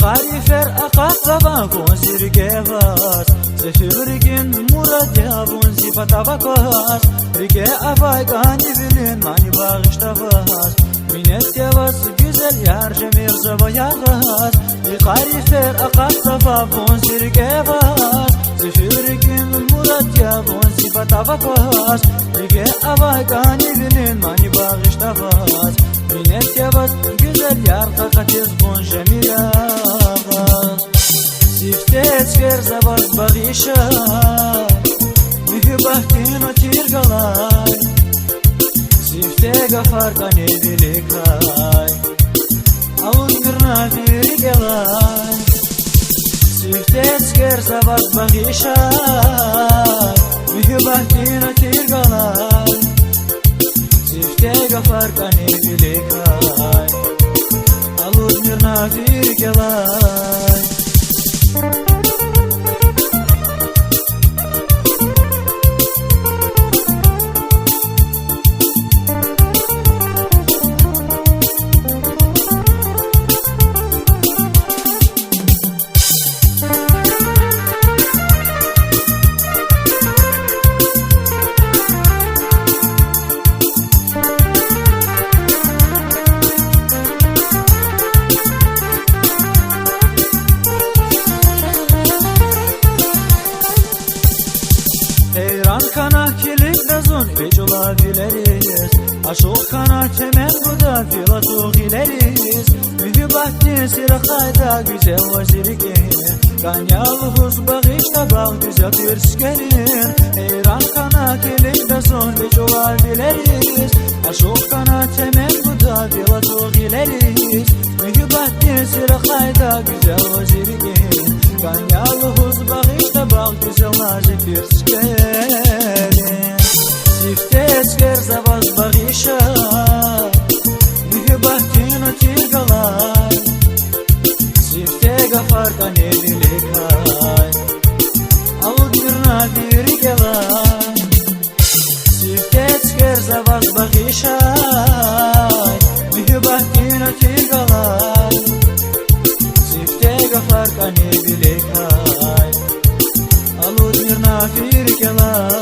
قاريفر أقاطبا بونزير جيفاس سفيرجين مراد يا بونزي بطابقاس رجع أفايقاني بلين ماني باغش تفاس مينت يواس güzel yar جمير زبا يغاس قاريفر أقاطبا بونزير جيفاس سفيرجين مراد يا بونزي بطابقاس رجع أفايقاني بلين ماني باغش تفاس مينت يواس güzel yar قاقتز بون جميل Siftets verza bak bagişa Mühü bahtino tirgalay Sifte gafarkan edilikay Avun gırna bir gelay Siftets verza bak bagişa Mühü bahtino tirgalay Sifte gafarkan edilikay Avun gırna bir gelay Kana kilit razon peç olabiliriz Aşık kana temen buda filatuk ileriz Mühü bahti sirakayda güzel vazirike Kanyalı huz bağışta bağ güzel bir skerin Eyran kana kilit razon peç olabiliriz Aşık kana temen buda filatuk ileriz Mühü bahti sirakayda güzel vazirike Kanyalı huz bağışta bağ güzel nazik bir skerin Siftets verza bak bagişa Mühü bahtino tirgalay Sifte gafarkan edilikay Avun gırna bir gelay Siftets verza bak bagişa Mühü bahtino tirgalay Sifte gafarkan edilikay Avun gırna bir gelay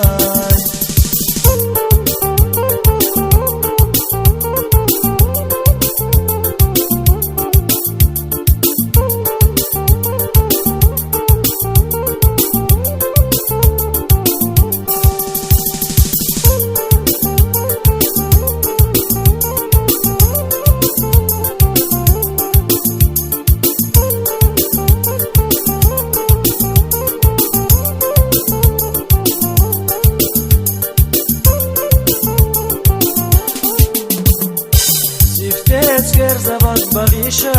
Verza bak bagişa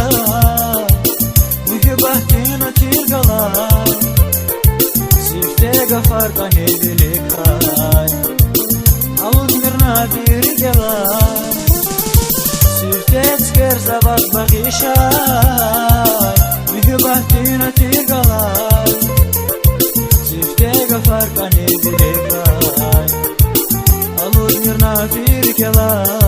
Mühü bahtino tirgalay Sifte gafarkan edilikay Avun gırna bir gelay Siftets verza bak bagişa Mühü bahtino tirgalay Sifte gafarkan edilikay Avun gırna bir gelay